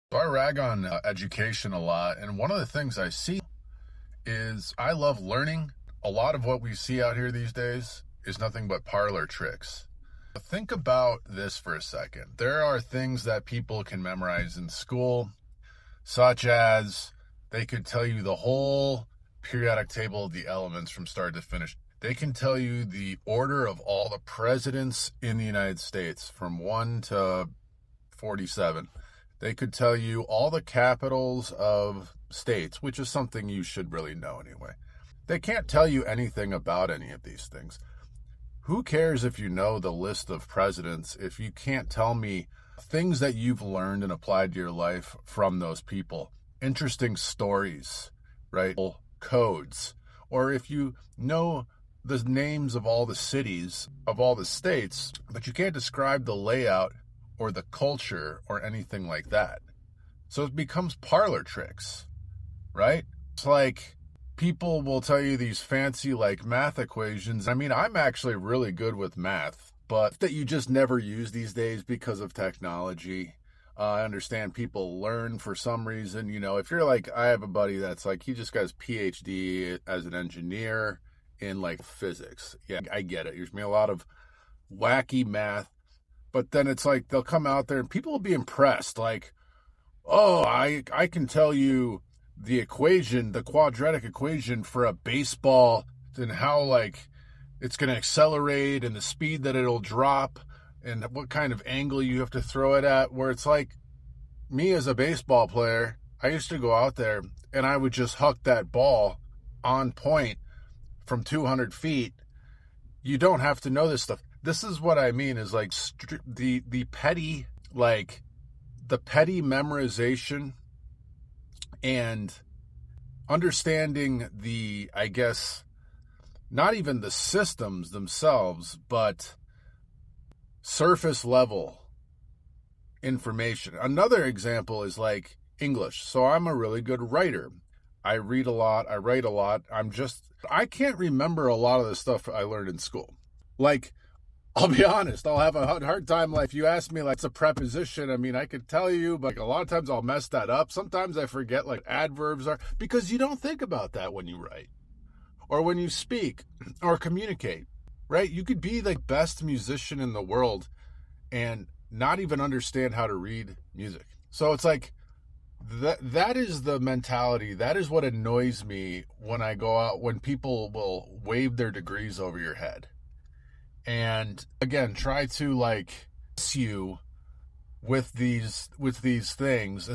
So I rag on education a lot, and one of the things I see is I love learning. A lot of what we see out here these days is nothing but parlor tricks. Think about this for a second. There are things that people can memorize in school, such as they could tell you the whole periodic table of the elements from start to finish. They can tell you the order of all the presidents in the United States from 1 to 47. They could tell you all the capitals of states, which is something you should really know anyway. They can't tell you anything about any of these things. Who cares if you know the list of presidents if you can't tell me things that you've learned and applied to your life from those people? Interesting stories, right? Codes. Or if you know the names of all the cities of all the states, but you can't describe the layout or the culture or anything like that. So it becomes parlor tricks, right? It's like people will tell you these fancy like math equations. I mean, I'm actually really good with math, but that you just never use these days because of technology. I understand people learn for some reason. If you're like, I have a buddy that's like, he just got his PhD as an engineer in like physics. Yeah, I get it. There's me a lot of wacky math. But then it's like they'll come out there and people will be impressed. Like, oh, I can tell you the equation, the quadratic equation for a baseball and how like it's going to accelerate and the speed that it'll drop and what kind of angle you have to throw it at. Where it's like me as a baseball player, I used to go out there and I would just huck that ball on point from 200 feet. You don't have to know this stuff. This is what I mean is like the petty, like the petty memorization and understanding the, I guess, not even the systems themselves, but surface level information. Another example is like English. So I'm a really good writer. I read a lot. I write a lot. I can't remember a lot of the stuff I learned in school. Like, I'll be honest, I'll have a hard time. Like, if you ask me, like, it's a preposition, I mean, I could tell you, but like, a lot of times I'll mess that up. Sometimes I forget, like, adverbs are, because you don't think about that when you write or when you speak or communicate, right? You could be the best musician in the world and not even understand how to read music. So it's like, that is the mentality. That is what annoys me when I go out, when people will wave their degrees over your head. And again, try to like you with these things.